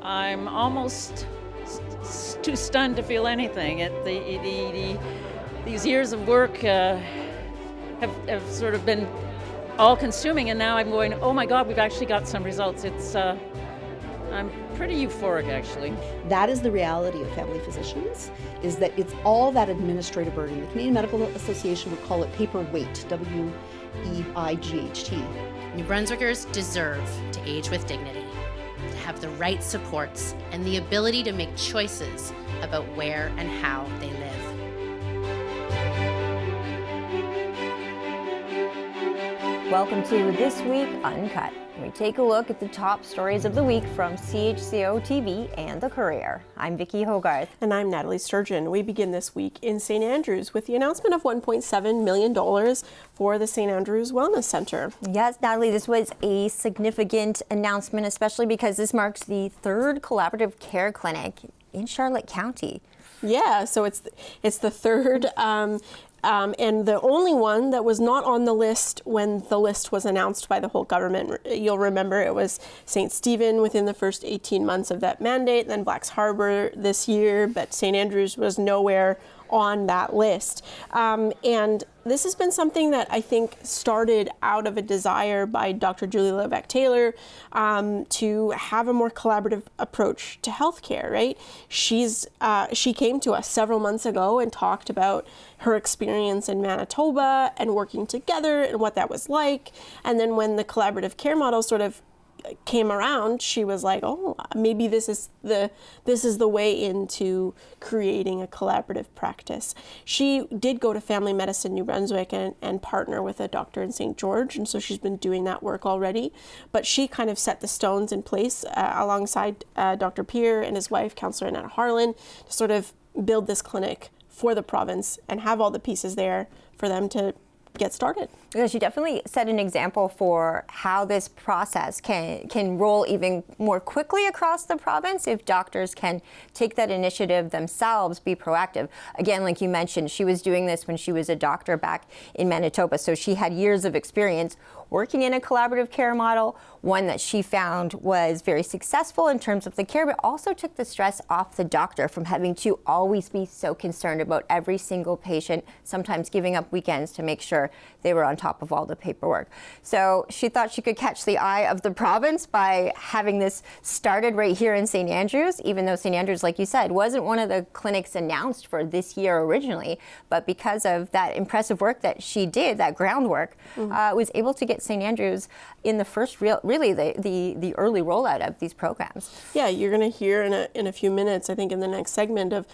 I'm almost too stunned to feel anything. These years of work have sort of been all-consuming, and now I'm going, oh my God, we've actually got some results. I'm pretty euphoric, actually. That is the reality of family physicians, is that it's all that administrative burden. The Canadian Medical Association would call it paperweight, W-E-I-G-H-T. New Brunswickers deserve to age with dignity, to have the right supports and the ability to make choices about where and how they live. Welcome to This Week Uncut. We take a look at the top stories of the week from CHCO TV and the Courier. I'm Vicki Hogarth. And I'm Nathalie Sturgeon. We begin this week in St. Andrews with the announcement of $1.7 million for the St. Andrews Wellness Centre. Yes, Nathalie, this was a significant announcement, especially because this marks the third collaborative care clinic in Charlotte County. Yeah, so it's the third and the only one that was not on the list when the list was announced by the whole government. You'll remember it was St. Stephen within the first 18 months of that mandate, then Black's Harbour this year, but St. Andrews was nowhere on that list. And this has been something that I think started out of a desire by Dr. Julie Levesque-Taylor to have a more collaborative approach to healthcare, right? She came to us several months ago and talked about her experience in Manitoba and working together and what that was like. And then when the collaborative care model sort of came around, she was like, oh, maybe this is the way into creating a collaborative practice. She did go to Family Medicine New Brunswick and partner with a doctor in St. George, and so she's been doing that work already. But she kind of set the stones in place alongside Dr. Peer and his wife, Councillor Annette Harlan, to sort of build this clinic for the province and have all the pieces there for them to get started. Yeah, she definitely set an example for how this process can roll even more quickly across the province if doctors can take that initiative themselves, be proactive. Again, like you mentioned, she was doing this when she was a doctor back in Manitoba, so she had years of experience working in a collaborative care model, one that she found was very successful in terms of the care, but also took the stress off the doctor from having to always be so concerned about every single patient, sometimes giving up weekends to make sure they were on top of all the paperwork. So she thought she could catch the eye of the province by having this started right here in St. Andrews, even though St. Andrews, like you said, wasn't one of the clinics announced for this year originally, but because of that impressive work that she did, that groundwork, was able to get St. Andrews in the first the early rollout of these programs. Yeah, you're going to hear in a few minutes, I think in the next segment of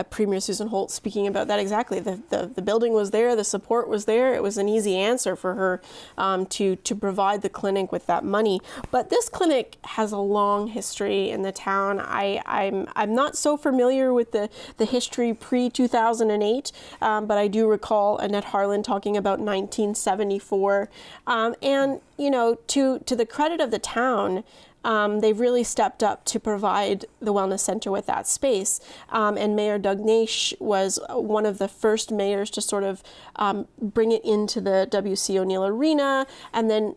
Premier Susan Holt speaking about that exactly. The building was there, the support was there. It was an easy answer for her to provide the clinic with that money. But this clinic has a long history in the town. I'm not so familiar with the history pre-2008, but I do recall Annette Harlan talking about 1974. And you know, to the credit of the town, they've really stepped up to provide the Wellness Centre with that space. And Mayor Doug Naish was one of the first mayors to sort of bring it into the W.C. O'Neill Arena. And then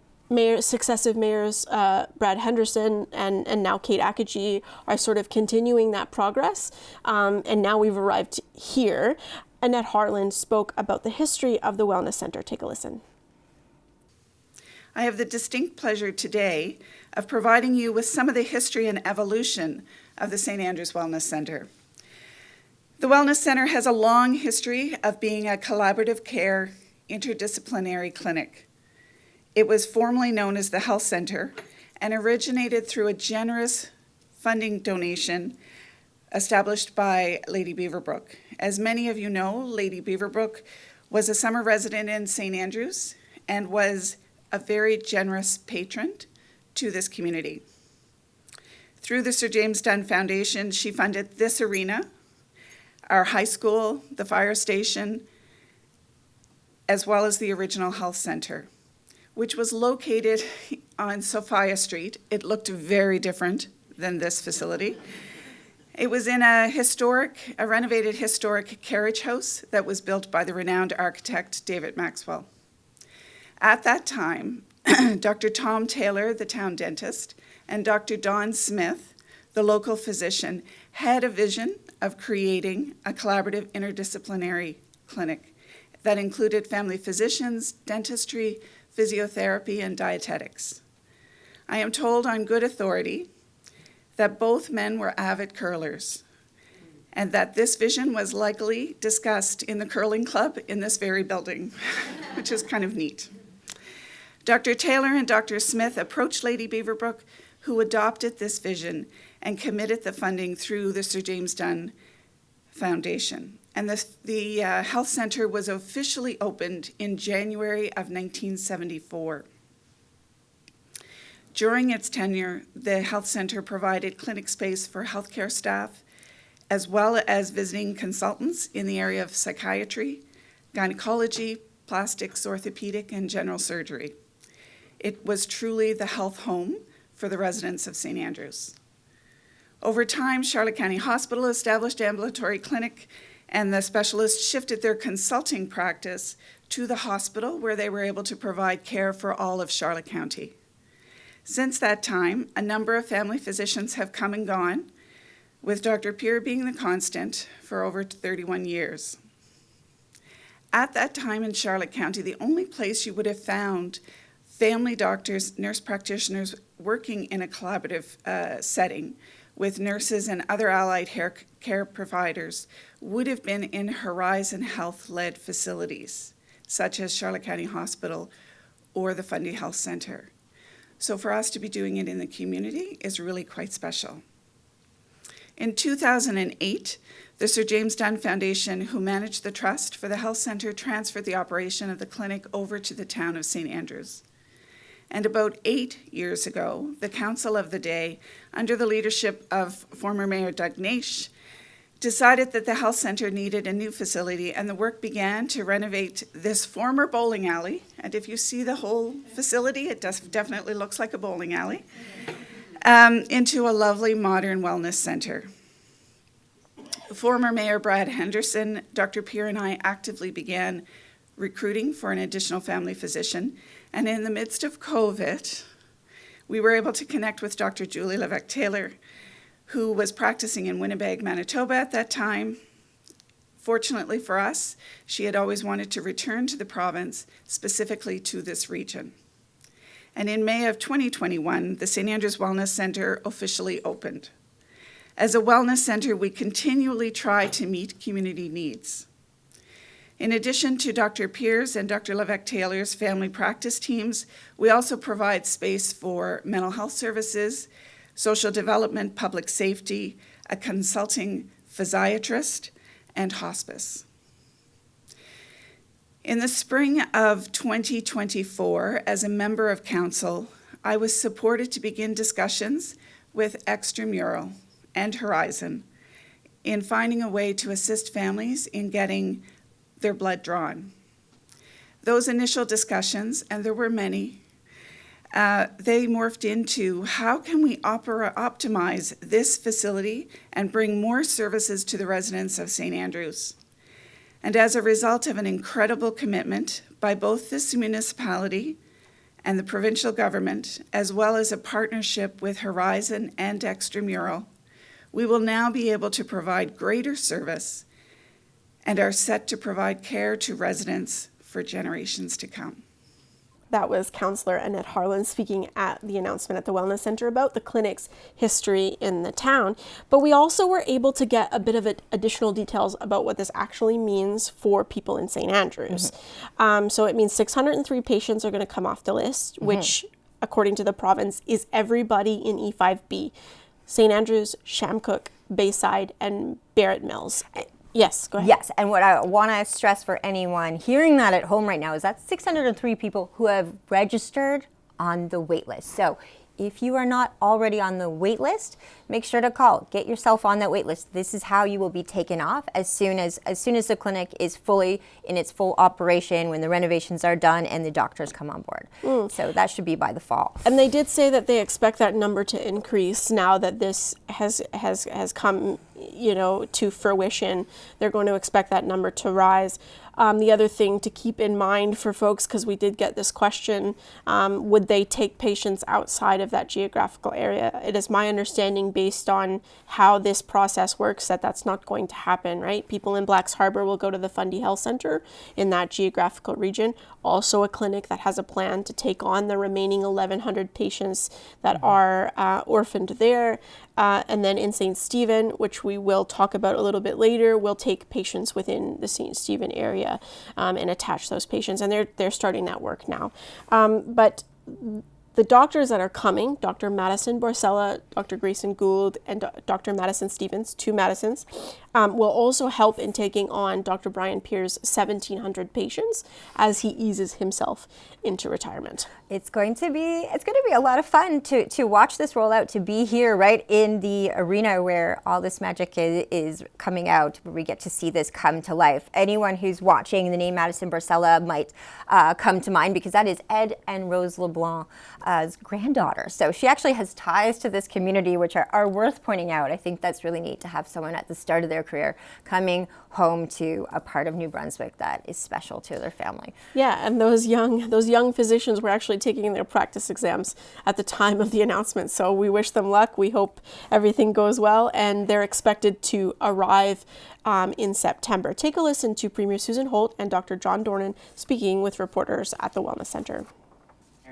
successive mayors, Brad Henderson and now Kate Akagi, are sort of continuing that progress. And now we've arrived here. Annette Harlan spoke about the history of the Wellness Centre. Take a listen. I have the distinct pleasure today of providing you with some of the history and evolution of the St. Andrews Wellness Centre. The Wellness Centre has a long history of being a collaborative care interdisciplinary clinic. It was formerly known as the Health Centre and originated through a generous funding donation established by Lady Beaverbrook. As many of you know, Lady Beaverbrook was a summer resident in St. Andrews and was a very generous patron to this community. Through the Sir James Dunn Foundation, she funded this arena, our high school, the fire station, as well as the original health center, which was located on Sophia Street. It looked very different than this facility. It was in a renovated historic carriage house that was built by the renowned architect David Maxwell. At that time, Dr. Tom Taylor, the town dentist, and Dr. Don Smith, the local physician, had a vision of creating a collaborative interdisciplinary clinic that included family physicians, dentistry, physiotherapy, and dietetics. I am told on good authority that both men were avid curlers, and that this vision was likely discussed in the curling club in this very building, which is kind of neat. Dr. Taylor and Dr. Smith approached Lady Beaverbrook, who adopted this vision and committed the funding through the Sir James Dunn Foundation. And the health center was officially opened in January of 1974. During its tenure, the health center provided clinic space for healthcare staff, as well as visiting consultants in the area of psychiatry, gynecology, plastics, orthopedic, and general surgery. It was truly the health home for the residents of St. Andrews. Over time, Charlotte County Hospital established ambulatory clinic, and the specialists shifted their consulting practice to the hospital, where they were able to provide care for all of Charlotte County. Since that time, a number of family physicians have come and gone, with Dr. Peer being the constant for over 31 years. At that time in Charlotte County, the only place you would have found family doctors, nurse practitioners working in a collaborative setting with nurses and other allied care providers would have been in Horizon Health-led facilities, such as Charlotte County Hospital or the Fundy Health Center. So for us to be doing it in the community is really quite special. In 2008, the Sir James Dunn Foundation, who managed the trust for the health center, transferred the operation of the clinic over to the town of St. Andrews. And about 8 years ago, the council of the day, under the leadership of former Mayor Doug Naish, decided that the health center needed a new facility, and the work began to renovate this former bowling alley. And if you see the whole facility, it definitely looks like a bowling alley, into a lovely modern wellness center. Former Mayor Brad Henderson, Dr. Peer, and I actively began recruiting for an additional family physician. And in the midst of COVID, we were able to connect with Dr. Julie Levesque-Taylor, who was practicing in Winnipeg, Manitoba at that time. Fortunately for us, she had always wanted to return to the province, specifically to this region. And in May of 2021, the St. Andrews Wellness Center officially opened. As a wellness center, we continually try to meet community needs. In addition to Dr. Peer's and Dr. Levesque-Taylor's family practice teams, we also provide space for mental health services, social development, public safety, a consulting physiatrist, and hospice. In the spring of 2024, as a member of council, I was supported to begin discussions with Extramural and Horizon in finding a way to assist families in getting their blood drawn. Those initial discussions, and there were many, they morphed into how can we optimize this facility and bring more services to the residents of St. Andrews. And as a result of an incredible commitment by both this municipality and the provincial government, as well as a partnership with Horizon and Extramural, we will now be able to provide greater service and are set to provide care to residents for generations to come. That was Councillor Annette Harlan speaking at the announcement at the Wellness Center about the clinic's history in the town. But we also were able to get a bit of additional details about what this actually means for people in St. Andrews. Mm-hmm. So it means 603 patients are going to come off the list, mm-hmm. which, according to the province, is everybody in E5B. St. Andrews, Shamcook, Bayside, and Barrett Mills. Yes, go ahead. Yes, and what I want to stress for anyone hearing that at home right now is that's 603 people who have registered on the wait list. So if you are not already on the wait list, make sure to call. Get yourself on that wait list. This is how you will be taken off as soon as the clinic is fully in its full operation, when the renovations are done and the doctors come on board. So that should be by the fall. And they did say that they expect that number to increase now that this has come, to fruition. They're going to expect that number to rise. The other thing to keep in mind for folks, because we did get this question, would they take patients outside of that geographical area? It is my understanding, based on how this process works, that that's not going to happen, right? People in Blacks Harbour will go to the Fundy Health Centre in that geographical region, also a clinic that has a plan to take on the remaining 1,100 patients that are orphaned there. And then in St. Stephen, which we will talk about a little bit later, we'll take patients within the St. Stephen area and attach those patients. And they're starting that work now. But the doctors that are coming, Dr. Madison Borcella, Dr. Grayson Gould, and Dr. Madison Stevens, two Madisons, will also help in taking on Dr. Brian Pierre's 1,700 patients as he eases himself into retirement. It's going to be a lot of fun to watch this roll out, to be here right in the arena where all this magic is coming out, where we get to see this come to life. Anyone who's watching, the name Madison Borcella might come to mind, because that is Ed and Rose LeBlanc's granddaughter. So she actually has ties to this community, which are worth pointing out. I think that's really neat to have someone at the start of their career coming home to a part of New Brunswick that is special to their family. Yeah, and those young physicians were actually taking their practice exams at the time of the announcement. So we wish them luck. We hope everything goes well, and they're expected to arrive in September. Take a listen to Premier Susan Holt and Dr. John Dornan speaking with reporters at the Wellness Centre.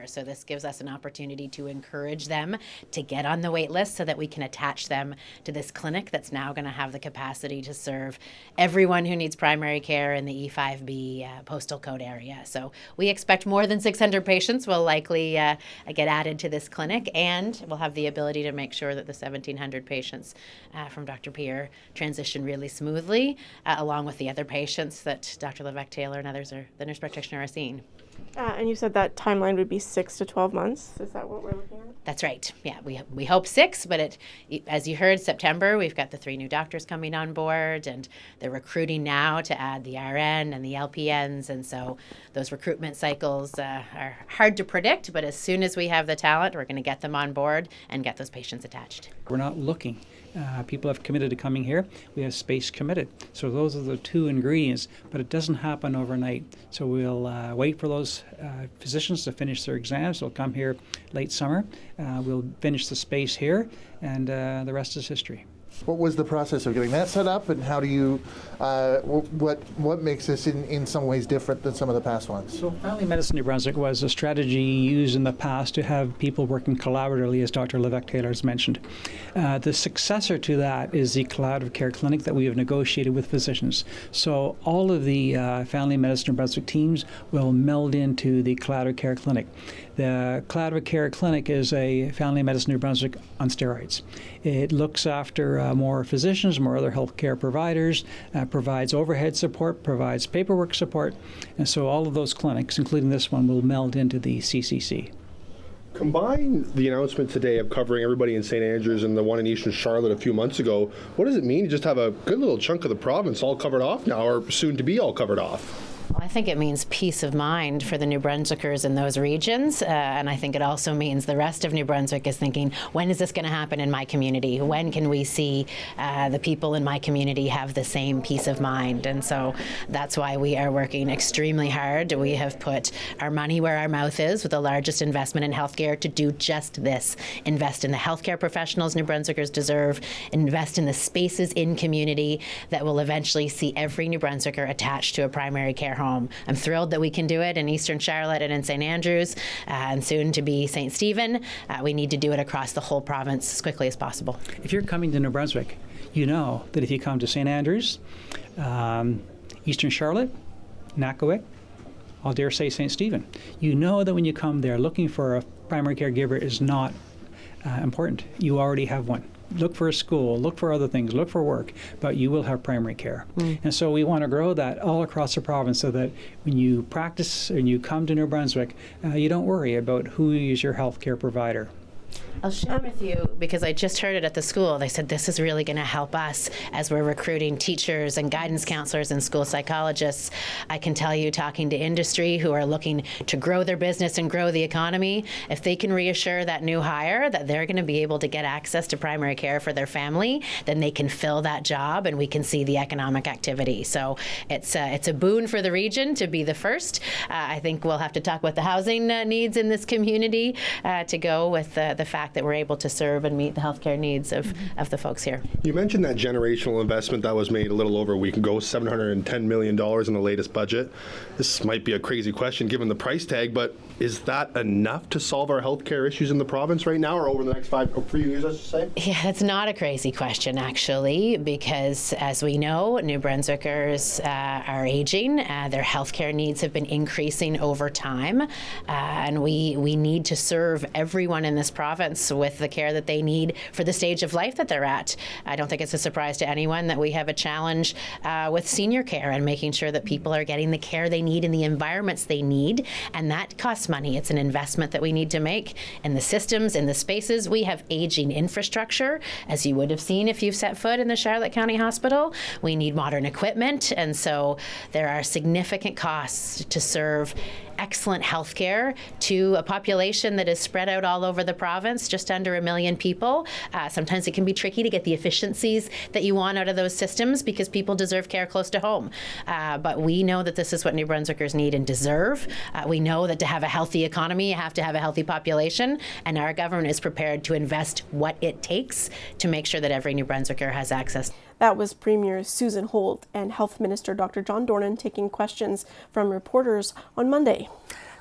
So this gives us an opportunity to encourage them to get on the wait list so that we can attach them to this clinic that's now going to have the capacity to serve everyone who needs primary care in the E5B postal code area. So we expect more than 600 patients will likely get added to this clinic, and we'll have the ability to make sure that the 1,700 patients from Dr. Pierre transition really smoothly, along with the other patients that Dr. Levesque Taylor and others, the nurse practitioner, are seeing. And you said that timeline would be 6 to 12 months. Is that what we're looking at? That's right. Yeah, we hope 6, but as you heard, September, we've got the 3 new doctors coming on board, and they're recruiting now to add the RN and the LPNs. And so those recruitment cycles are hard to predict, but as soon as we have the talent, we're going to get them on board and get those patients attached. We're not looking. People have committed to coming here. We have space committed. So those are the 2 ingredients, but it doesn't happen overnight. So we'll wait for those physicians to finish their exams. They'll come here late summer. We'll finish the space here, and the rest is history. What was the process of getting that set up, and how do you, what makes this in some ways different than some of the past ones? So Family Medicine New Brunswick was a strategy used in the past to have people working collaboratively, as Dr. Levesque Taylor has mentioned. The successor to that is the Collaborative Care Clinic that we have negotiated with physicians. So all of the Family Medicine New Brunswick teams will meld into the Collaborative Care Clinic. The Collaborative Care Clinic is a Family Medicine New Brunswick on steroids. It looks after more physicians, more other healthcare providers, provides overhead support, provides paperwork support, and so all of those clinics, including this one, will meld into the CCC. Combine the announcement today of covering everybody in St. Andrews and the one in Eastern Charlotte a few months ago. What does it mean to just have a good little chunk of the province all covered off now, or soon to be all covered off? Well, I think it means peace of mind for the New Brunswickers in those regions, and I think it also means the rest of New Brunswick is thinking, when is this going to happen in my community? When can we see the people in my community have the same peace of mind? And so that's why we are working extremely hard. We have put our money where our mouth is with the largest investment in healthcare to do just this. Invest in the healthcare professionals New Brunswickers deserve, invest in the spaces in community that will eventually see every New Brunswicker attached to a primary care home. I'm thrilled that we can do it in Eastern Charlotte and in St. Andrews, and soon to be St. Stephen. We need to do it across the whole province as quickly as possible. If you're coming to New Brunswick, you know that if you come to St. Andrews, Eastern Charlotte, Nakawik, I'll dare say St. Stephen, you know that when you come there, looking for a primary caregiver is not important. You already have one. Look for a school, look for other things, look for work, but you will have primary care. And so we want to grow that all across the province so that when you practice and you come to New Brunswick, you don't worry about who is your healthcare provider. I'll share with you, because I just heard it at the school. They said this is really going to help us as we're recruiting teachers and guidance counselors and school psychologists. I can tell you, talking to industry who are looking to grow their business and grow the economy, if they can reassure that new hire that they're going to be able to get access to primary care for their family, then they can fill that job and we can see the economic activity. So it's a boon for the region to be the first. I think we'll have to talk about the housing needs in this community to go with the fact that we're able to serve and meet the healthcare needs of the folks here. You mentioned that generational investment that was made a little over a week ago, $710 million in the latest budget. This might be a crazy question given the price tag, but is that enough to solve our healthcare issues in the province right now, or over the next 5 or 3 years, I should say? Yeah, it's not a crazy question, actually, because as we know, New Brunswickers are aging. Their healthcare needs have been increasing over time, and we need to serve everyone in this province with the care that they need for the stage of life that they're at. I don't think it's a surprise to anyone that we have a challenge with senior care and making sure that people are getting the care they need in the environments they need, and that costs money. It's an investment that we need to make in the systems, in the spaces. We have aging infrastructure, as you would have seen if you've set foot in the Charlotte County Hospital. We need modern equipment, and so there are significant costs to serve excellent health care to a population that is spread out all over the province, just under 1 million people. Sometimes it can be tricky to get the efficiencies that you want out of those systems because people deserve care close to home. But we know that this is what New Brunswickers need and deserve. We know that to have a healthy economy, you have to have a healthy population, and our government is prepared to invest what it takes to make sure that every New Brunswicker has access. That was Premier Susan Holt and Health Minister Dr. John Dornan taking questions from reporters on Monday.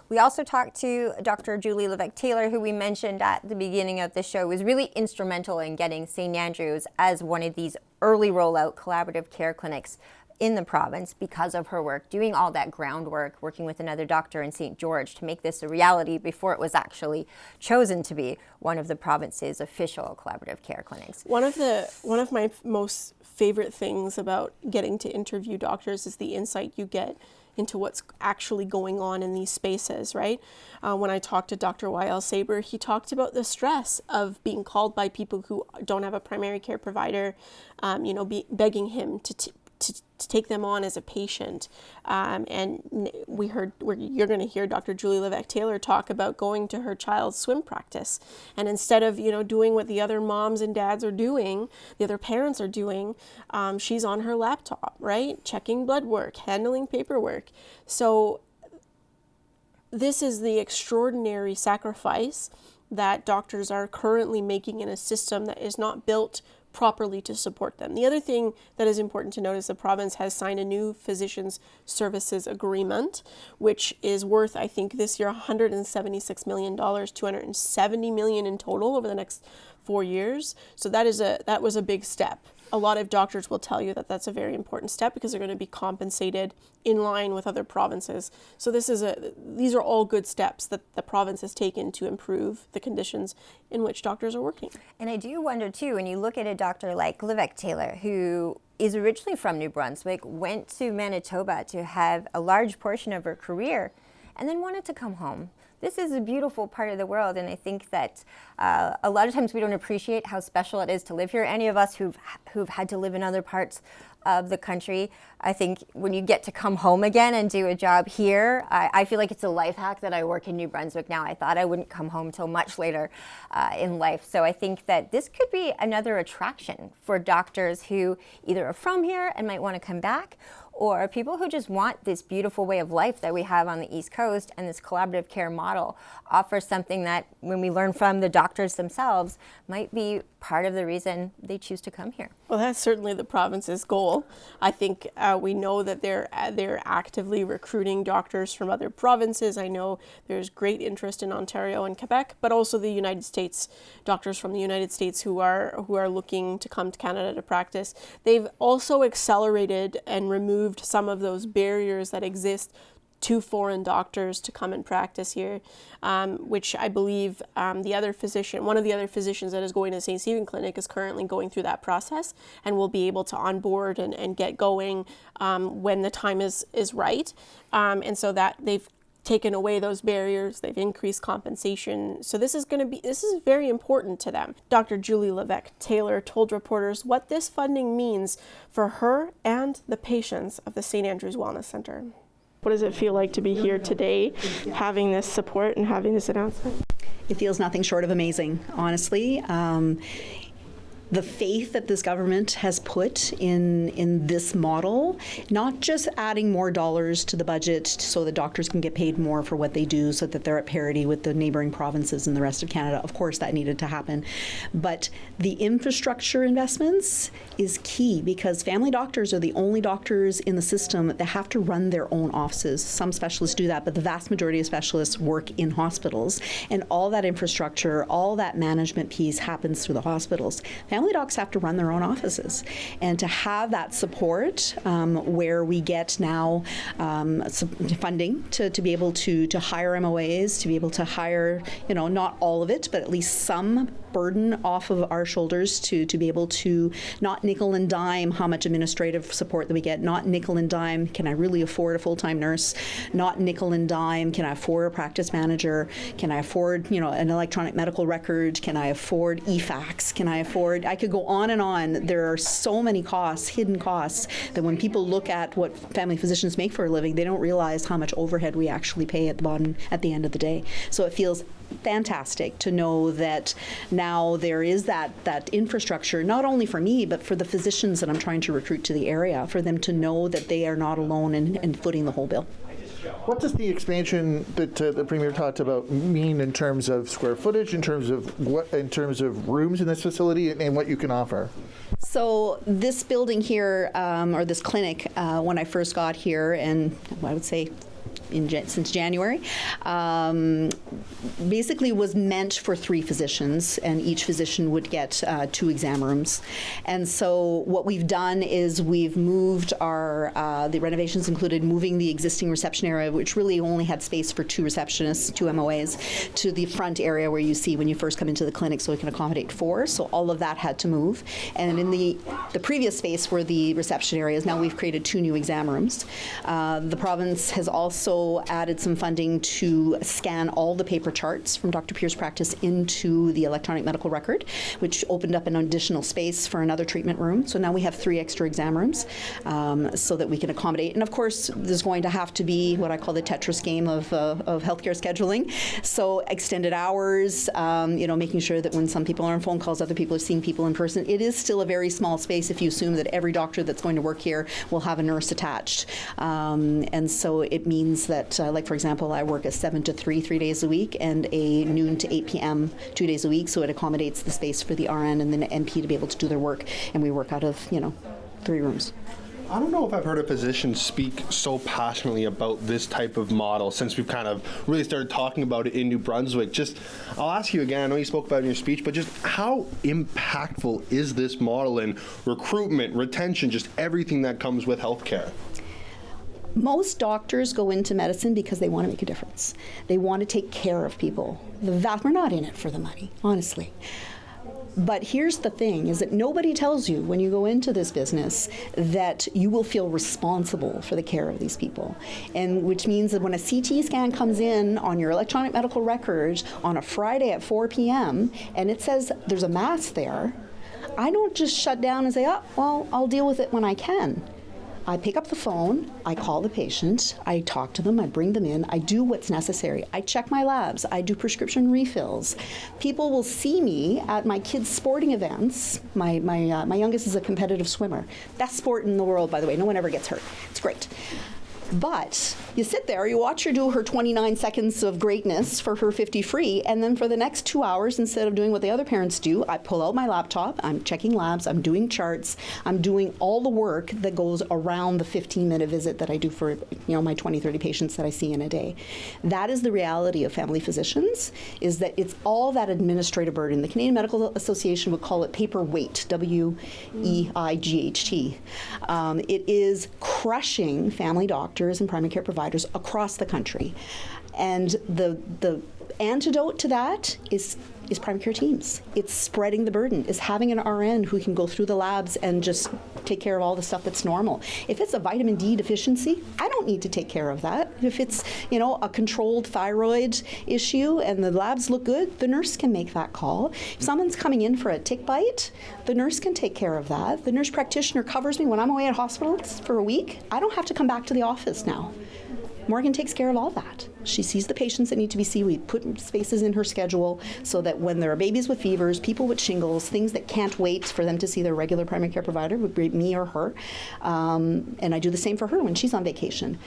We also talked to Dr. Julie Levesque-Taylor, who we mentioned at the beginning of the show was really instrumental in getting St. Andrews as one of these early rollout collaborative care clinics in the province because of her work, doing all that groundwork, working with another doctor in St. George to make this a reality before it was actually chosen to be one of the province's official collaborative care clinics. One of my most favorite things about getting to interview doctors is the insight you get into what's actually going on in these spaces, right? When I talked to Dr. Y.L. Saber, he talked about the stress of being called by people who don't have a primary care provider, begging him to take them on as a patient. And you're going to hear Dr. Julie Levesque-Taylor talk about going to her child's swim practice. And instead of, doing what the other moms and dads are doing, the other parents are doing, she's on her laptop, right? Checking blood work, handling paperwork. So this is the extraordinary sacrifice that doctors are currently making in a system that is not built properly to support them. The other thing that is important to note is the province has signed a new physicians services agreement, which is worth, I think, this year $176 million, $270 million in total over the next 4 years. So that was a big step. A lot of doctors will tell you that that's a very important step because they're going to be compensated in line with other provinces. So these are all good steps that the province has taken to improve the conditions in which doctors are working. And I do wonder too, when you look at a doctor like Levesque-Taylor, who is originally from New Brunswick, went to Manitoba to have a large portion of her career, and then wanted to come home. This is a beautiful part of the world, and I think that a lot of times we don't appreciate how special it is to live here. Any of us who've had to live in other parts of the country, I think when you get to come home again and do a job here, I feel like it's a life hack that I work in New Brunswick now. I thought I wouldn't come home till much later in life. So I think that this could be another attraction for doctors who either are from here and might want to come back, or people who just want this beautiful way of life that we have on the East Coast, and this collaborative care model offers something that, when we learn from the doctors themselves, might be part of the reason they choose to come here. Well, that's certainly the province's goal. I think we know that they're actively recruiting doctors from other provinces. I know there's great interest in Ontario and Quebec, but also the United States, doctors from the United States who are looking to come to Canada to practice. They've also accelerated and removed some of those barriers that exist to foreign doctors to come and practice here, which I believe one of the other physicians that is going to St. Stephen Clinic is currently going through that process and will be able to onboard and get going when the time is right. And so that they've taken away those barriers, they've increased compensation. So this is very important to them. Dr. Julie Levesque-Taylor told reporters what this funding means for her and the patients of the St. Andrews Wellness Center. What does it feel like to be here today, having this support and having this announcement? It feels nothing short of amazing, honestly. The faith that this government has put in this model, not just adding more dollars to the budget so that doctors can get paid more for what they do so that they're at parity with the neighboring provinces and the rest of Canada. Of course, that needed to happen. But the infrastructure investments is key because family doctors are the only doctors in the system that have to run their own offices. Some specialists do that, but the vast majority of specialists work in hospitals. And all that infrastructure, all that management piece happens through the hospitals. Family docs have to run their own offices, and to have that support where we get now funding to be able to hire MOAs, to be able to hire, not all of it, but at least some burden off of our shoulders to be able to not nickel and dime how much administrative support that we get, not nickel and dime, can I really afford a full-time nurse, not nickel and dime, can I afford a practice manager, can I afford, an electronic medical record, can I afford e-fax, I could go on and on. There are so many costs, hidden costs, that when people look at what family physicians make for a living, they don't realize how much overhead we actually pay at the bottom, at the end of the day. So it feels fantastic to know that now there is that infrastructure, not only for me, but for the physicians that I'm trying to recruit to the area, for them to know that they are not alone in footing the whole bill. What does the expansion that the Premier talked about mean in terms of square footage, in terms of rooms in this facility, and what you can offer? So this building here, or this clinic, when I first got here, and I would say since January, basically was meant for 3 physicians, and each physician would get 2 exam rooms. And so what we've done is we've moved the renovations included moving the existing reception area, which really only had space for 2 receptionists, 2 MOAs, to the front area where you see when you first come into the clinic, so we can accommodate 4. So all of that had to move. And in the previous space where the reception areas, now we've created 2 new exam rooms. The province has also added some funding to scan all the paper charts from Dr. Pierce's practice into the electronic medical record, which opened up an additional space for another treatment room. So now we have 3 extra exam rooms so that we can accommodate. And of course, there's going to have to be what I call the Tetris game of healthcare scheduling. So extended hours, making sure that when some people are on phone calls, other people are seeing people in person. It is still a very small space if you assume that every doctor that's going to work here will have a nurse attached. And so it means that, like for example, I work a 7 to 3 days a week, and a noon to 8 p.m. 2 days a week, so it accommodates the space for the RN and the NP to be able to do their work, and we work out of 3 rooms. I don't know if I've heard a physician speak so passionately about this type of model since we've kind of really started talking about it in New Brunswick. I'll ask you again, I know you spoke about it in your speech, but just how impactful is this model in recruitment, retention, just everything that comes with healthcare? Most doctors go into medicine because they want to make a difference. They want to take care of people. We're not in it for the money, honestly. But here's the thing, is that nobody tells you when you go into this business that you will feel responsible for the care of these people. And which means that when a CT scan comes in on your electronic medical record on a Friday at 4 p.m. and it says there's a mass there, I don't just shut down and say, I'll deal with it when I can. I pick up the phone, I call the patient, I talk to them, I bring them in, I do what's necessary. I check my labs, I do prescription refills. People will see me at my kids' sporting events. My youngest is a competitive swimmer. Best sport in the world, by the way. No one ever gets hurt. It's great. But you sit there, you watch her do her 29 seconds of greatness for her 50 free, and then for the next 2 hours, instead of doing what the other parents do, I pull out my laptop, I'm checking labs, I'm doing charts, I'm doing all the work that goes around the 15-minute visit that I do for my 20, 30 patients that I see in a day. That is the reality of family physicians, is that it's all that administrative burden. The Canadian Medical Association would call it paperweight, W-E-I-G-H-T. It is crushing family doctors and primary care providers across the country. And the antidote to that is is primary care teams. It's spreading the burden. Is having an RN who can go through the labs and just take care of all the stuff that's normal. If it's a vitamin D deficiency, I don't need to take care of that. If it's, a controlled thyroid issue and the labs look good, the nurse can make that call. If someone's coming in for a tick bite, the nurse can take care of that. The nurse practitioner covers me when I'm away at hospitals for a week. I don't have to come back to the office now. Morgan takes care of all that. She sees the patients that need to be seen. We put spaces in her schedule so that when there are babies with fevers, people with shingles, things that can't wait for them to see their regular primary care provider, would be me or her. And I do the same for her when she's on vacation.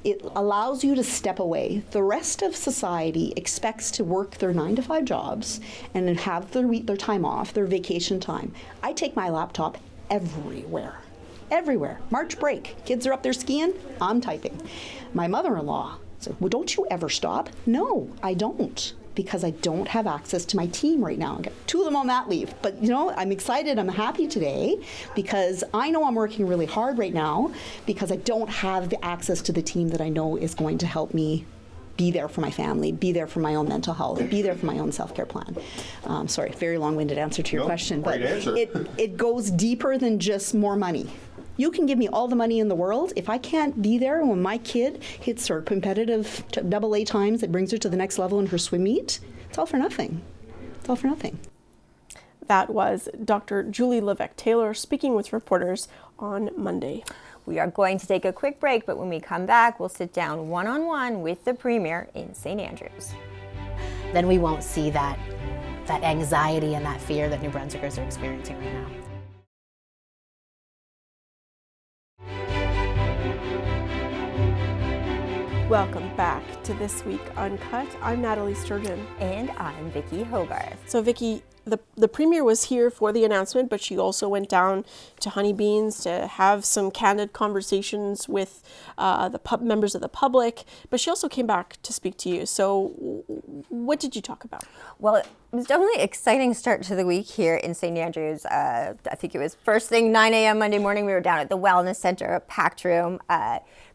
It allows you to step away. The rest of society expects to work their 9-to-5 jobs and then have their time off, their vacation time. I take my laptop everywhere. Everywhere. March break. Kids are up there skiing. I'm typing. My mother-in-law said, well, don't you ever stop? No, I don't, because I don't have access to my team right now. I got 2 of them on that leave. But, I'm excited. I'm happy today because I know I'm working really hard right now because I don't have the access to the team that I know is going to help me be there for my family, be there for my own mental health, be there for my own self-care plan. Sorry, very long-winded answer to your question, but it goes deeper than just more money. You can give me all the money in the world. If I can't be there when my kid hits her competitive AA times that brings her to the next level in her swim meet, it's all for nothing. It's all for nothing. That was Dr. Julie Levesque-Taylor speaking with reporters on Monday. We are going to take a quick break, but when we come back, we'll sit down one-on-one with the Premier in St. Andrews. Then we won't see that anxiety and that fear that New Brunswickers are experiencing right now. Welcome back to This Week Uncut. I'm Nathalie Sturgeon. And I'm Vicki Hogarth. So Vicki, the Premier was here for the announcement, but she also went down to Honey Beans to have some candid conversations with members of the public, but she also came back to speak to you. So what did you talk about? Well, it was definitely an exciting start to the week here in St. Andrews. I think it was first thing 9 a.m. Monday morning. We were down at the Wellness Center, a packed room.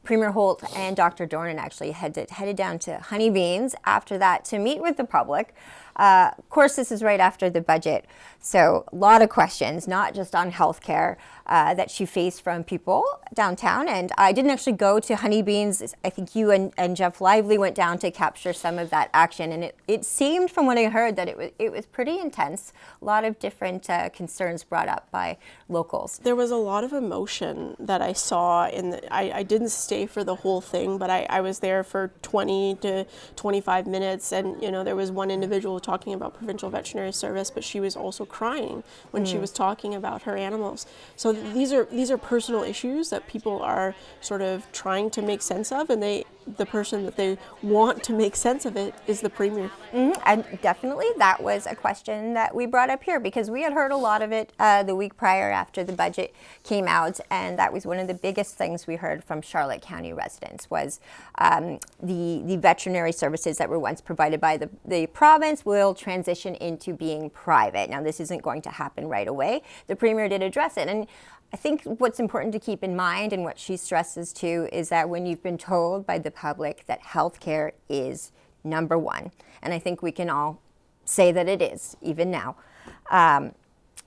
Premier Holt and Dr. Dornan actually headed down to Honey Beans after that to meet with the public. Of course, this is right after the budget, so a lot of questions, not just on healthcare, that she faced from people downtown. And I didn't actually go to Honey Beans. I think you and Jeff Lively went down to capture some of that action, and it seemed, from what I heard, that it was pretty intense. A lot of different concerns brought up by locals. There was a lot of emotion that I saw I didn't stay for the whole thing, but I was there for 20 to 25 minutes, and there was one individual talking about Provincial Veterinary Service, but she was also crying when she was talking about her animals. So these are personal issues that people are sort of trying to make sense of, and the person that they want to make sense of it is the Premier. And definitely that was a question that we brought up here because we had heard a lot of it the week prior after the budget came out, and that was one of the biggest things we heard from Charlotte County residents was the veterinary services that were once provided by the province will transition into being private. Now, this isn't going to happen right away. The Premier did address it, and I think what's important to keep in mind, and what she stresses too, is that when you've been told by the public that healthcare is number one, and I think we can all say that it is, even now,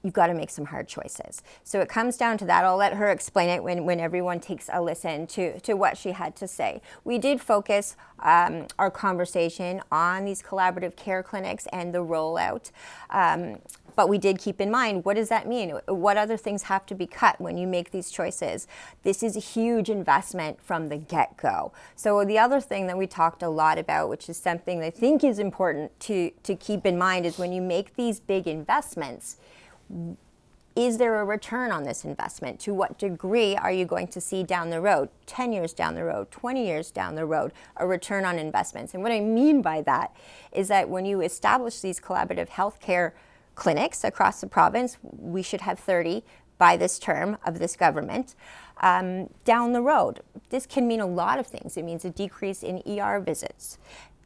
you've got to make some hard choices. So it comes down to that. I'll let her explain it when everyone takes a listen to what she had to say. We did focus our conversation on these collaborative care clinics and the rollout. But we did keep in mind, what does that mean? What other things have to be cut when you make these choices? This is a huge investment from the get-go. So the other thing that we talked a lot about, which is something I think is important to keep in mind, is when you make these big investments, is there a return on this investment? To what degree are you going to see down the road, 10 years down the road, 20 years down the road, a return on investments? And what I mean by that is that when you establish these collaborative healthcare clinics across the province, we should have 30 by this term of this government, down the road. This can mean a lot of things. It means a decrease in ER visits.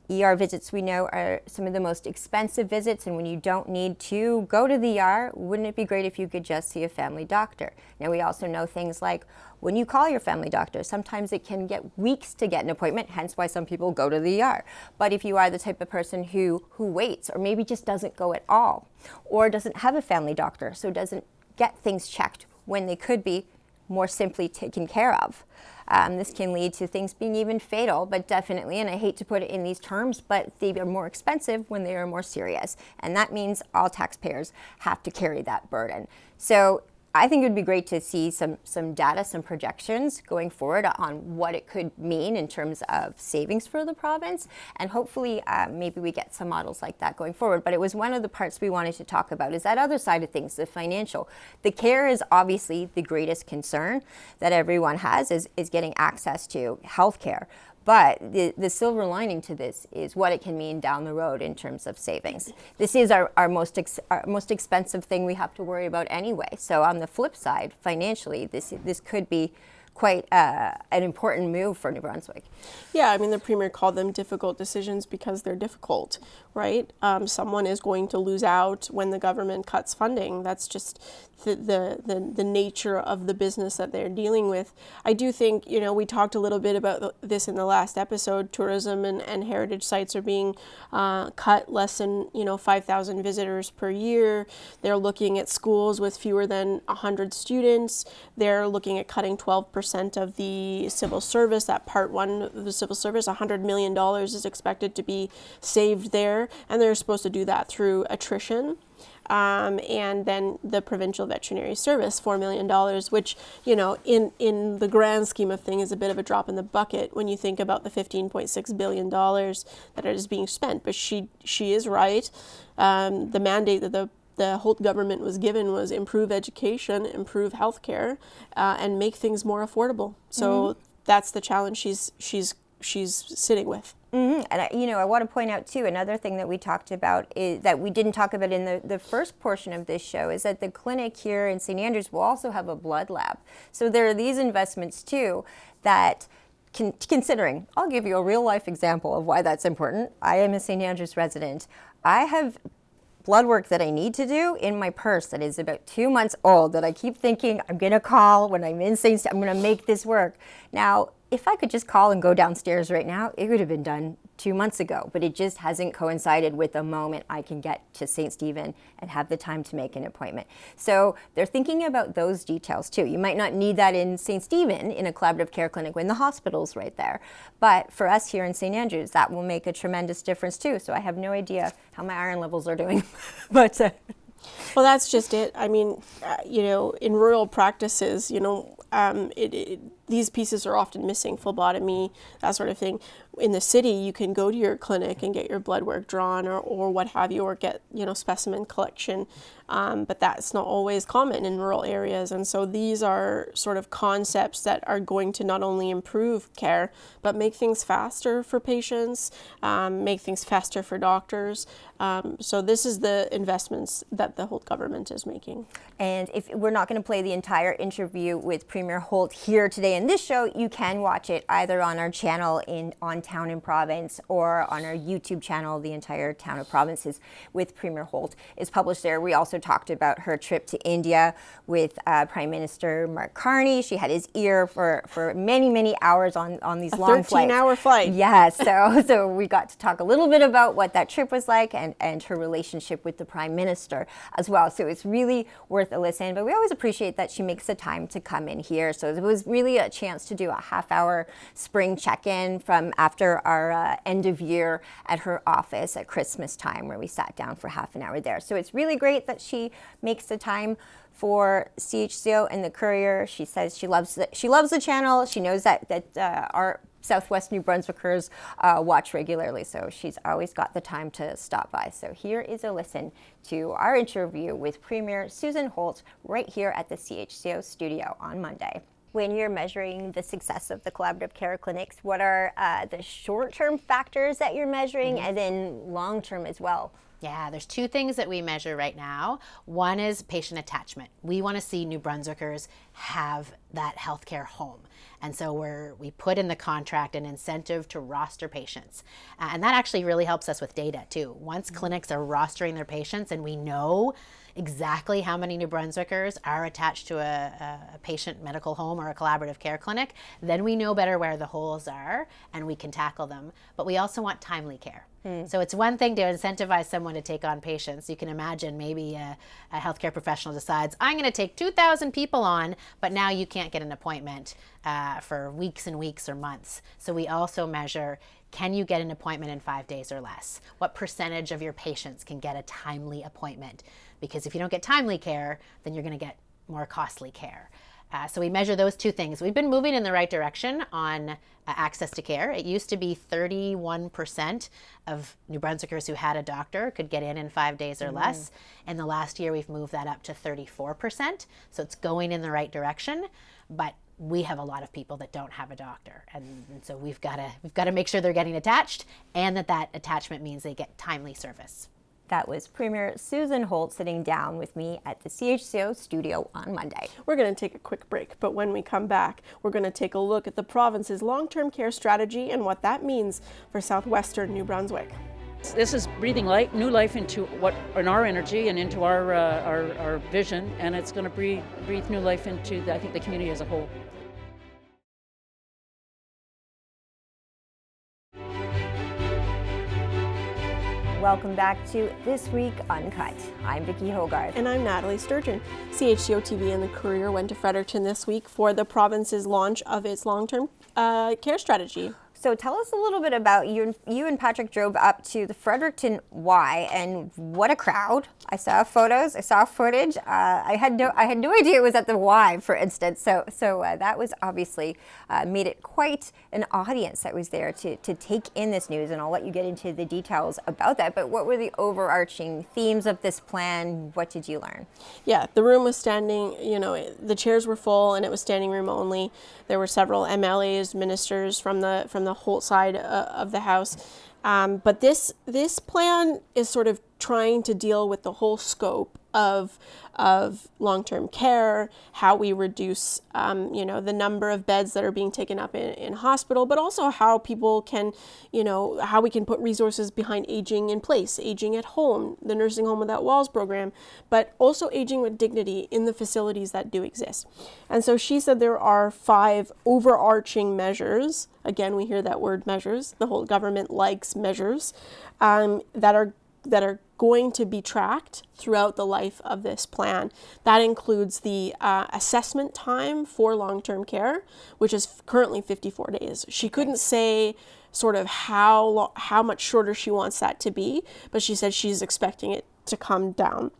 ER visits, we know, are some of the most expensive visits, and when you don't need to go to the ER, wouldn't it be great if you could just see a family doctor? Now, we also know things like when you call your family doctor, sometimes it can get weeks to get an appointment, hence why some people go to the ER. But if you are the type of person who waits, or maybe just doesn't go at all, or doesn't have a family doctor, so doesn't get things checked when they could be more simply taken care of, this can lead to things being even fatal, but definitely, and I hate to put it in these terms, but they are more expensive when they are more serious. And that means all taxpayers have to carry that burden. So I think it would be great to see some data, some projections going forward on what it could mean in terms of savings for the province, and hopefully maybe we get some models like that going forward. But it was one of the parts we wanted to talk about, is that other side of things, the financial. The care is obviously the greatest concern that everyone has, is getting access to health care. But the silver lining to this is what it can mean down the road in terms of savings. This is our most expensive thing we have to worry about anyway. So on the flip side, financially, this could be quite an important move for New Brunswick. Yeah, I mean, the Premier called them difficult decisions because they're difficult, right? Someone is going to lose out when the government cuts funding. That's just the nature of the business that they're dealing with. I do think, we talked a little bit about this in the last episode. Tourism and heritage sites are being cut less than 5,000 visitors per year. They're looking at schools with fewer than 100 students. They're looking at cutting 12% of the civil service, that part one of the civil service. $100 million is expected to be saved there, and they're supposed to do that through attrition. And then the provincial veterinary service, $4 million, which, in the grand scheme of things is a bit of a drop in the bucket when you think about the $15.6 billion that is being spent. But she is right. The mandate that the Holt government was given was improve education, improve healthcare, and make things more affordable. So that's the challenge she's sitting with. Mm-hmm. And I want to point out too, another thing that we talked about is that we didn't talk about in the first portion of this show, is that the clinic here in St. Andrews will also have a blood lab. So there are these investments too that, considering, I'll give you a real life example of why that's important. I am a St. Andrews resident. I have blood work that I need to do in my purse that is about 2 months old that I keep thinking I'm going to call when I'm in St. I'm going to make this work. Now, if I could just call and go downstairs right now, it would have been done 2 months ago, but it just hasn't coincided with the moment I can get to St. Stephen and have the time to make an appointment. So they're thinking about those details too. You might not need that in St. Stephen in a collaborative care clinic when the hospital's right there. But for us here in St. Andrews, that will make a tremendous difference too. So I have no idea how my iron levels are doing, but well, that's just it. I mean, in rural practices, these pieces are often missing, phlebotomy, that sort of thing. In the city, you can go to your clinic and get your blood work drawn or what have you, or get, specimen collection. But that's not always common in rural areas. And so these are sort of concepts that are going to not only improve care, but make things faster for patients, make things faster for doctors. So this is the investments that the Holt government is making. And if we're not going to play the entire interview with Premier Holt here today in this show, you can watch it either on our channel on Town and Province or on our YouTube channel. The entire Town and Provinces with Premier Holt is published there. We also talked about her trip to India with Prime Minister Mark Carney. She had his ear for many, many hours on these long flights. 13-hour flight. Yes, so we got to talk a little bit about what that trip was like and her relationship with the Prime Minister as well. So it's really worth a listen, but we always appreciate that she makes the time to come in here. So it was really a chance to do a half-hour spring check-in from after our end of year at her office at Christmas time, where we sat down for half an hour there. So it's really great that she makes the time for CHCO and the Courier. She says she loves the channel. She knows that our Southwest New Brunswickers watch regularly, so she's always got the time to stop by. So here is a listen to our interview with Premier Susan Holt right here at the CHCO studio on Monday. When you're measuring the success of the collaborative care clinics, what are the short-term factors that you're measuring and then long-term as well? Yeah, there's two things that we measure right now. One is patient attachment. We want to see New Brunswickers have that healthcare home. And so we put in the contract an incentive to roster patients. And that actually really helps us with data too. Once clinics are rostering their patients and we know exactly how many New Brunswickers are attached to a patient medical home or a collaborative care clinic, then we know better where the holes are and we can tackle them. But we also want timely care. So it's one thing to incentivize someone to take on patients. You can imagine maybe a healthcare professional decides, I'm going to take 2,000 people on, but now you can't get an appointment for weeks and weeks or months. So we also measure, can you get an appointment in 5 days or less? What percentage of your patients can get a timely appointment? Because if you don't get timely care, then you're going to get more costly care. So we measure those two things. We've been moving in the right direction on access to care. It used to be 31% of New Brunswickers who had a doctor could get in 5 days or less. In the last year, we've moved that up to 34%. So it's going in the right direction, but we have a lot of people that don't have a doctor. And so we've got to make sure they're getting attached, and that attachment means they get timely service. That was Premier Susan Holt sitting down with me at the CHCO studio on Monday. We're going to take a quick break, but when we come back, we're going to take a look at the province's long-term care strategy and what that means for southwestern New Brunswick. This is breathing new life into our energy and into our vision, and it's going to breathe new life into I think the community as a whole. Welcome back to This Week Uncut. I'm Vicki Hogarth. And I'm Nathalie Sturgeon. CHCO TV and the Courier went to Fredericton this week for the province's launch of its long-term care strategy. So tell us a little bit about you and Patrick drove up to the Fredericton Y, and what a crowd. I saw photos, I saw footage. I had no idea it was at the Y, for instance. So that was obviously made it quite an audience that was there to take in this news, and I'll let you get into the details about that. But what were the overarching themes of this plan? What did you learn? Yeah, the room was standing, the chairs were full and it was standing room only. There were several MLAs, ministers from the Holt side of the House. But this plan is sort of trying to deal with the whole scope of long-term care, how we reduce, the number of beds that are being taken up in hospital, but also how people can, how we can put resources behind aging in place, aging at home, the Nursing Home Without Walls program, but also aging with dignity in the facilities that do exist. And so she said there are 5 overarching measures. Again, we hear that word measures. The whole government likes measures that are going to be tracked throughout the life of this plan. That includes the assessment time for long-term care, which is currently 54 days. She couldn't say sort of how much shorter she wants that to be, but she said she's expecting it to come down.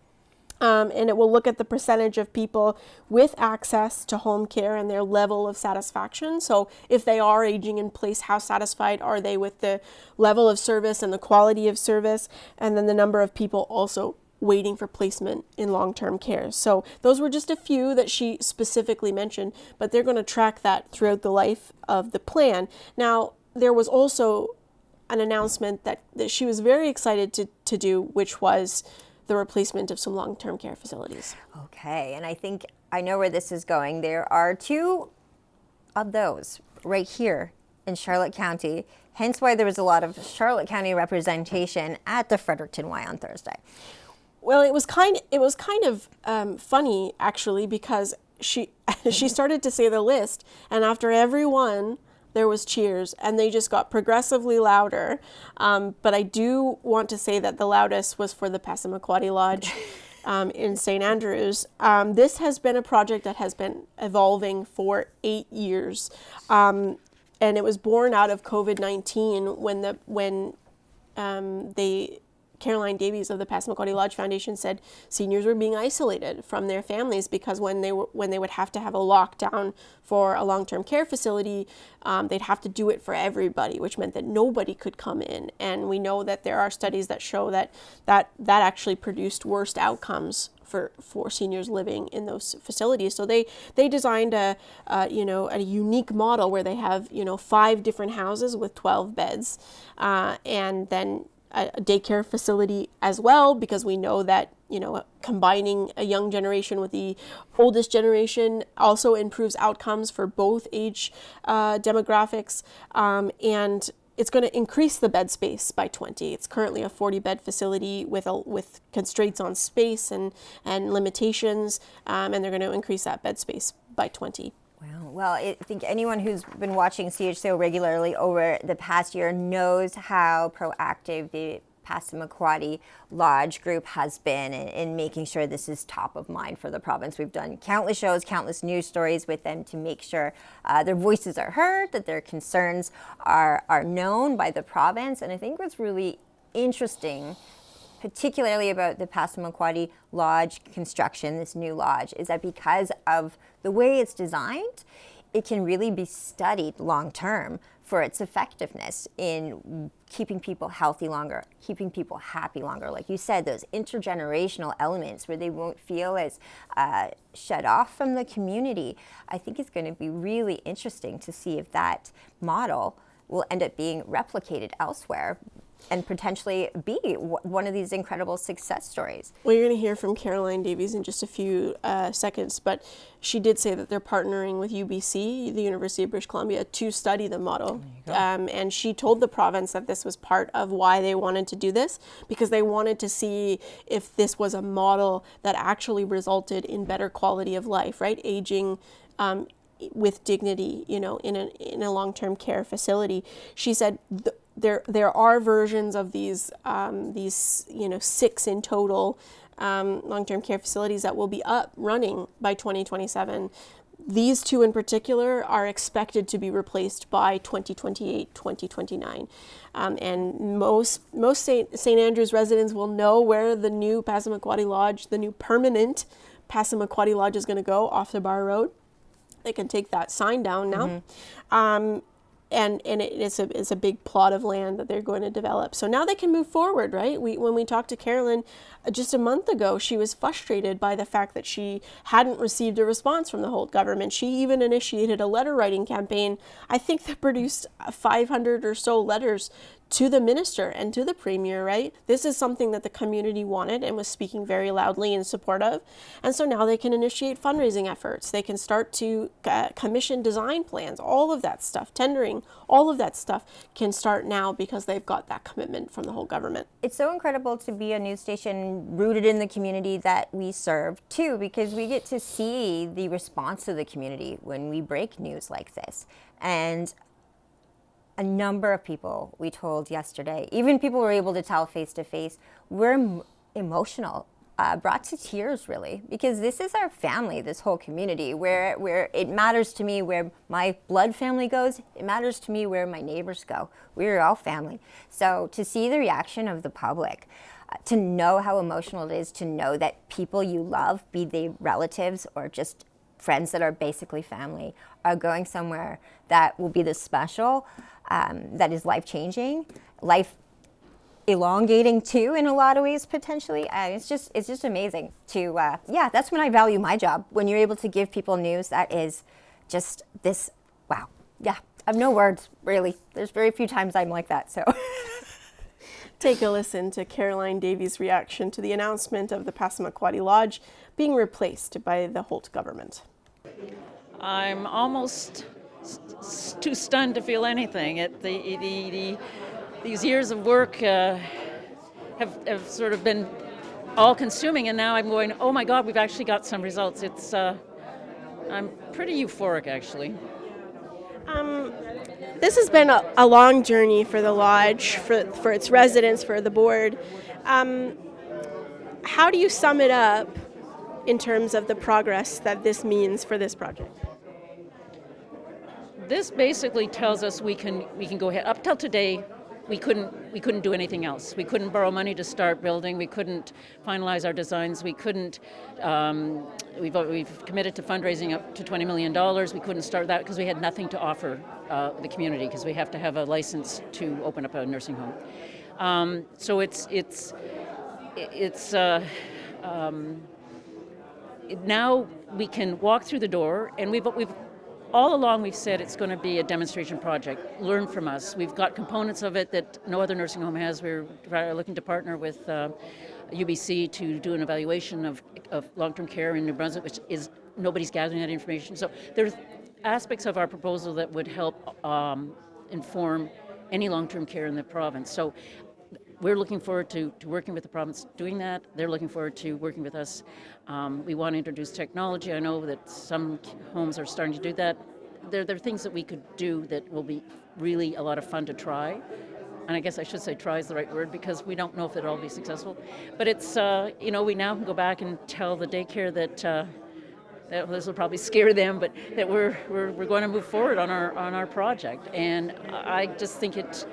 And it will look at the percentage of people with access to home care and their level of satisfaction. So if they are aging in place, how satisfied are they with the level of service and the quality of service? And then the number of people also waiting for placement in long-term care. So those were just a few that she specifically mentioned, but they're going to track that throughout the life of the plan. Now, there was also an announcement that she was very excited to do, which was the replacement of some long-term care facilities. Okay, and I think I know where this is going. There are 2 of those right here in Charlotte County, hence why there was a lot of Charlotte County representation at the Fredericton Y on Thursday. Well, it was kind of funny, actually, because she started to say the list, and after every one, there was cheers, and they just got progressively louder. But I do want to say that the loudest was for the Passamaquoddy Lodge in St. Andrews. This has been a project that has been evolving for 8 years, and it was born out of COVID-19 when Caroline Davies of the Passamaquoddy Lodge Foundation said seniors were being isolated from their families because when they would have to have a lockdown for a long-term care facility, they'd have to do it for everybody, which meant that nobody could come in. And we know that there are studies that show that actually produced worst outcomes for seniors living in those facilities. So they designed a unique model where they have 5 different houses with 12 beds, and then a daycare facility as well, because we know that, combining a young generation with the oldest generation also improves outcomes for both age demographics. And it's going to increase the bed space by 20. It's currently a 40-bed facility with constraints on space and limitations, and they're going to increase that bed space by 20. Wow. Well, I think anyone who's been watching CHCO regularly over the past year knows how proactive the Passamaquoddy Lodge group has been in making sure this is top of mind for the province. We've done countless shows, countless news stories with them to make sure their voices are heard, that their concerns are known by the province. And I think what's really interesting, particularly about the Passamaquoddy Lodge construction, this new lodge, is that because of the way it's designed, it can really be studied long term for its effectiveness in keeping people healthy longer, keeping people happy longer. Like you said, those intergenerational elements where they won't feel as shut off from the community. I think it's going to be really interesting to see if that model will end up being replicated elsewhere and potentially be one of these incredible success stories. Well, you're going to hear from Caroline Davies in just a few seconds, but she did say that they're partnering with UBC, the University of British Columbia, to study the model. And she told the province that this was part of why they wanted to do this, because they wanted to see if this was a model that actually resulted in better quality of life, right? Aging with dignity, in a long-term care facility. She said there are versions of these 6 in total long-term care facilities that will be up running by 2027. These 2 in particular are expected to be replaced by 2028, 2029. And most St. Andrews residents will know where the new Passamaquoddy Lodge, the new permanent Passamaquoddy Lodge, is going to go off the Bar Road. They can take that sign down now. And it's a big plot of land that they're going to develop. So now they can move forward, right? When we talked to Carolyn just a month ago, she was frustrated by the fact that she hadn't received a response from the Holt government. She even initiated a letter writing campaign. I think that produced 500 or so letters to the minister and to the premier, right? This is something that the community wanted and was speaking very loudly in support of. And so now they can initiate fundraising efforts. They can start to commission design plans, all of that stuff, tendering, all of that stuff can start now because they've got that commitment from the whole government. It's so incredible to be a news station rooted in the community that we serve too, because we get to see the response of the community when we break news like this. And a number of people we told yesterday, even people were able to tell face to face, were emotional, brought to tears really, because this is our family, this whole community, where it matters to me where my blood family goes, it matters to me where my neighbors go. We're all family. So to see the reaction of the public, to know how emotional it is, to know that people you love, be they relatives or just friends that are basically family, are going somewhere that will be this special, that is life-changing, life elongating too in a lot of ways potentially. It's just amazing to that's when I value my job, when you're able to give people news that is just this. Wow. Yeah, I have no words really. There's very few times I'm like that. So take a listen to Caroline Davies' reaction to the announcement of the Passamaquoddy Lodge being replaced by the Holt government. I'm almost too stunned to feel anything. These years of work have sort of been all-consuming, and now I'm going, oh my God, we've actually got some results. I'm pretty euphoric, actually. This has been a long journey for the lodge, for its residents, for the board. How do you sum it up in terms of the progress that this means for this project? This basically tells us we can go ahead. Up till today, we couldn't do anything else. We couldn't borrow money to start building. We couldn't finalize our designs. We couldn't. We've committed to fundraising up to $20 million. We couldn't start that because we had nothing to offer the community, because we have to have a license to open up a nursing home. So now we can walk through the door, and we've all along we've said it's going to be a demonstration project. Learn from us. We've got components of it that no other nursing home has. We're looking to partner with UBC to do an evaluation of long-term care in New Brunswick, which is nobody's gathering that information. So there's aspects of our proposal that would help inform any long-term care in the province. So we're looking forward to working with the province doing that. They're looking forward to working with us. We want to introduce technology. I know that some homes are starting to do that. There are things that we could do that will be really a lot of fun to try. And I guess I should say try is the right word, because we don't know if it'll all be successful. But it's, we now can go back and tell the daycare that this will probably scare them, but that we're going to move forward on our project. And I just think it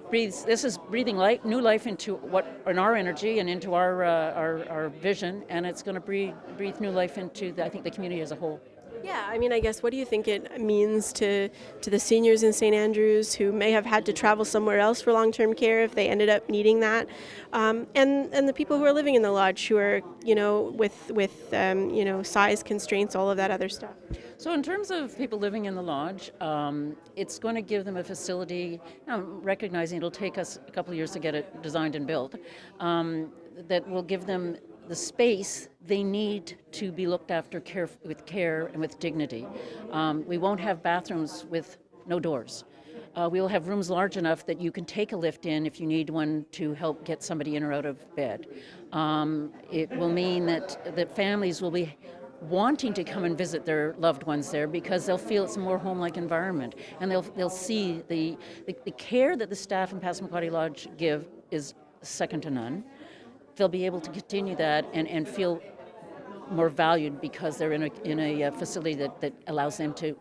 breathes. This is breathing new life into our energy and into our vision, and it's going to breathe new life into I think the community as a whole. Yeah, I mean, I guess, what do you think it means to the seniors in St. Andrews who may have had to travel somewhere else for long-term care if they ended up needing that, and the people who are living in the lodge who are, with size constraints, all of that other stuff? So in terms of people living in the lodge, it's going to give them a facility, recognizing it'll take us a couple of years to get it designed and built, that will give them the space they need to be looked after with care and with dignity. We won't have bathrooms with no doors. We'll have rooms large enough that you can take a lift in if you need one to help get somebody in or out of bed. It will mean that families will be wanting to come and visit their loved ones there because they'll feel it's a more home-like environment, and they'll see the care that the staff in Passamaquoddy Lodge give is second to none. They'll be able to continue that and feel more valued because they're in a facility that allows them to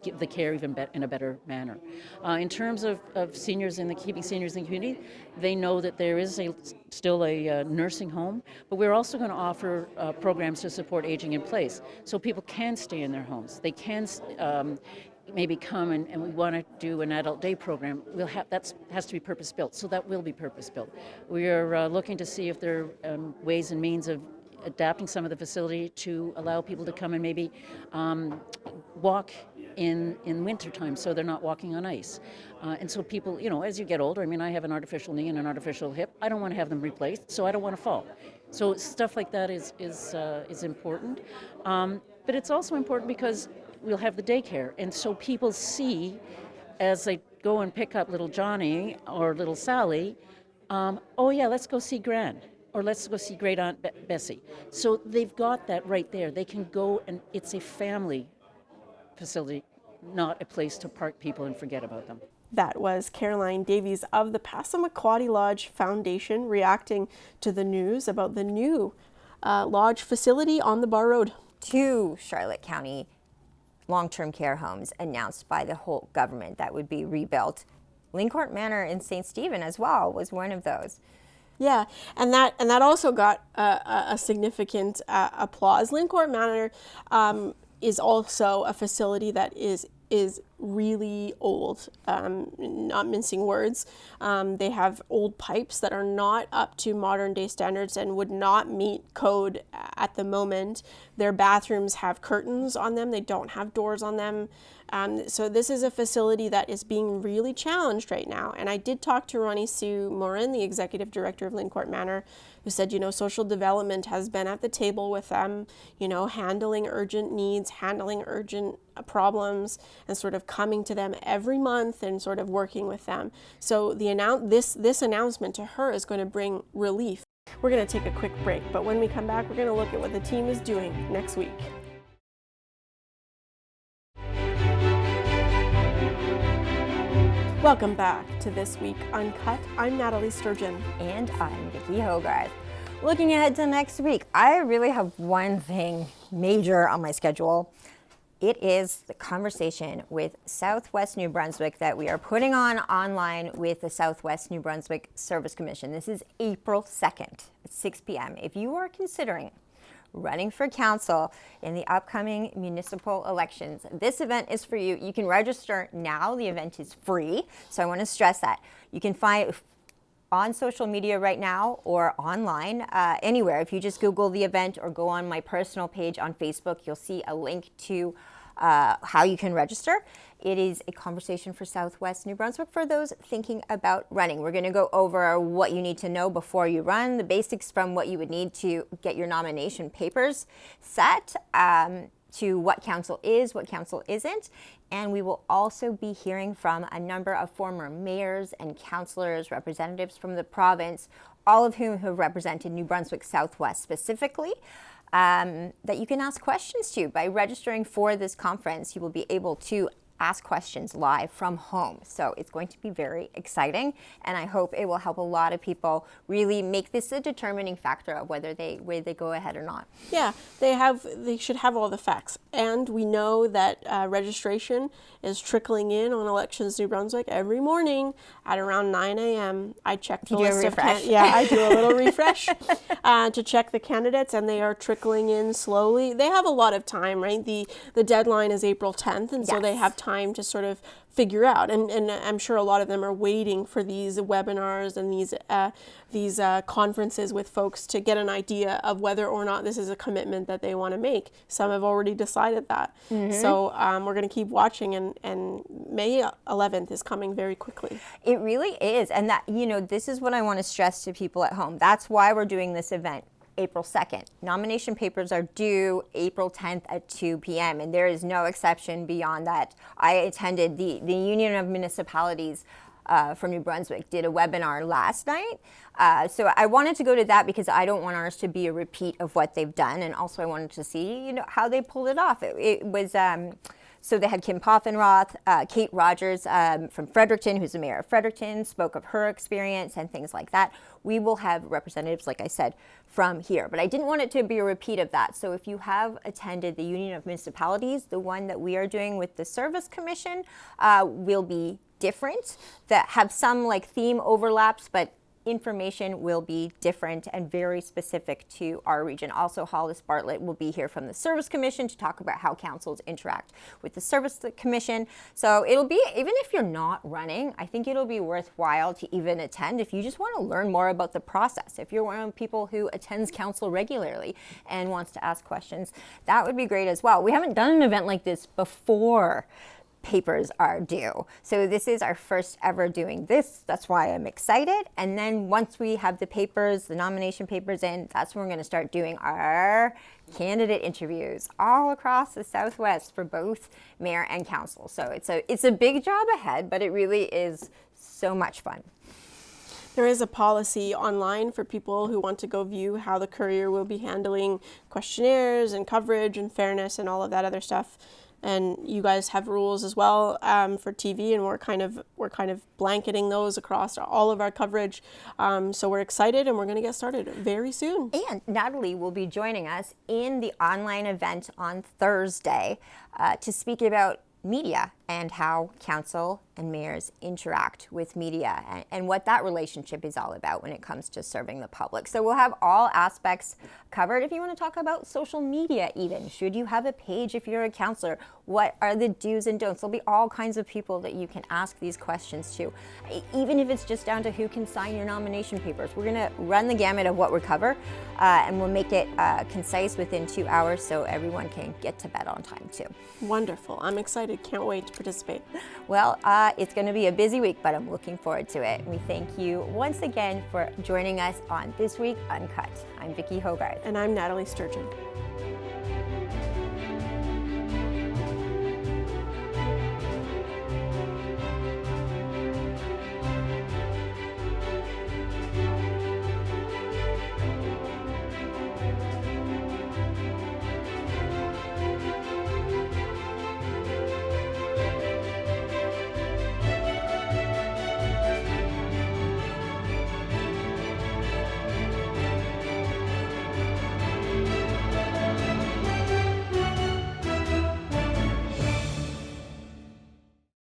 give the care even in a better manner. In terms of seniors keeping seniors in the community, they know that there is still a nursing home, but we're also going to offer programs to support aging in place, so people can stay in their homes. They can maybe come and we want to do an adult day program. That has to be purpose built, so that will be purpose built. We are looking to see if there are ways and means of adapting some of the facility to allow people to come and maybe walk in wintertime, so they're not walking on ice. And so people, as you get older, I have an artificial knee and an artificial hip. I don't want to have them replaced, so I don't want to fall. So stuff like that is important. But it's also important because we'll have the daycare, and so people see as they go and pick up little Johnny or little Sally, oh yeah, let's go see Gran, or let's go see Great Aunt Bessie. So they've got that right there. They can go, and it's a family facility, not a place to park people and forget about them. That was Caroline Davies of the Passamaquoddy Lodge Foundation reacting to the news about the new lodge facility on the Bar Road. 2 Charlotte County long-term care homes announced by the whole government that would be rebuilt. Lincourt Manor in St. Stephen as well was one of those. Yeah, and that also got a significant applause. Lincourt Manor is also a facility that is really old, not mincing words. They have old pipes that are not up to modern day standards and would not meet code at the moment. Their bathrooms have curtains on them. They don't have doors on them. So this is a facility that is being really challenged right now. And I did talk to Ronnie Sue Morin, the executive director of Lincourt Manor, who said, social development has been at the table with them, handling urgent needs, handling urgent problems, and sort of coming to them every month and sort of working with them. So this announcement to her is going to bring relief. We're going to take a quick break, but when we come back, we're going to look at what the team is doing next week. Welcome back to This Week Uncut. I'm Nathalie Sturgeon. And I'm Vicki Hogarth. Looking ahead to next week, I really have one thing major on my schedule. It is the conversation with Southwest New Brunswick that we are putting online with the Southwest New Brunswick Service Commission. This is April 2nd at 6 p.m. If you are considering running for council in the upcoming municipal elections, this event is for you. You can register now. The event is free, so I want to stress that. You can find on social media right now or online, anywhere. If you just Google the event or go on my personal page on Facebook, you'll see a link to how you can register. It is a conversation for Southwest New Brunswick for those thinking about running. We're going to go over what you need to know before you run, the basics from what you would need to get your nomination papers set, to what council is, what council isn't. And we will also be hearing from a number of former mayors and councillors, representatives from the province, all of whom have represented New Brunswick Southwest specifically, that you can ask questions to. By registering for this conference, you will be able to ask questions live from home. So it's going to be very exciting, and I hope it will help a lot of people really make this a determining factor of whether they go ahead or not. Yeah, they should have all the facts. And we know that registration is trickling in on Elections New Brunswick every morning at around 9 a.m. I check the list of I do a little refresh to check the candidates, and they are trickling in slowly. They have a lot of time, right? The deadline is April 10th, and so they have time to sort of figure out, and I'm sure a lot of them are waiting for these webinars and these conferences with folks to get an idea of whether or not this is a commitment that they want to make. Some have already decided that. So we're going to keep watching, and May 11th is coming very quickly. It really is, and that, this is what I want to stress to people at home. That's why we're doing this event April 2nd. Nomination papers are due April 10th at 2 p.m. and there is no exception beyond that. I attended the Union of Municipalities from New Brunswick did a webinar last night. So I wanted to go to that because I don't want ours to be a repeat of what they've done, and also I wanted to see how they pulled it off. It was so they had Kim Poffenroth, Kate Rogers from Fredericton, who's the mayor of Fredericton, spoke of her experience and things like that. We will have representatives, like I said, from here. But I didn't want it to be a repeat of that. So if you have attended the Union of Municipalities, the one that we are doing with the Service Commission will be different, that have some theme overlaps, but information will be different and very specific to our region. Also, Hollis Bartlett will be here from the Service Commission to talk about how councils interact with the Service Commission. So it'll be, even if you're not running, I think it'll be worthwhile to even attend if you just want to learn more about the process. If you're one of the people who attends council regularly and wants to ask questions, that would be great as well. We haven't done an event like this before papers are due. So this is our first ever doing this. That's why I'm excited. And then once we have the papers, the nomination papers in, that's when we're going to start doing our candidate interviews all across the Southwest for both mayor and council. So it's a big job ahead, but it really is so much fun. There is a policy online for people who want to go view how the Courier will be handling questionnaires and coverage and fairness and all of that other stuff. And you guys have rules as well for TV, and we're kind of blanketing those across all of our coverage. So we're excited, and we're going to get started very soon. And Nathalie will be joining us in the online event on Thursday to speak about media and how council and mayors interact with media and what that relationship is all about when it comes to serving the public. So we'll have all aspects covered. If you want to talk about social media even, should you have a page if you're a councillor? What are the do's and don'ts? There'll be all kinds of people that you can ask these questions to, even if it's just down to who can sign your nomination papers. We're going to run the gamut of what we cover, and we'll make it concise within 2 hours so everyone can get to bed on time too. Wonderful. I'm excited. Can't wait to participate. Well, it's going to be a busy week, but I'm looking forward to it. We thank you once again for joining us on This Week Uncut. I'm Vicki Hogarth. And I'm Nathalie Sturgeon.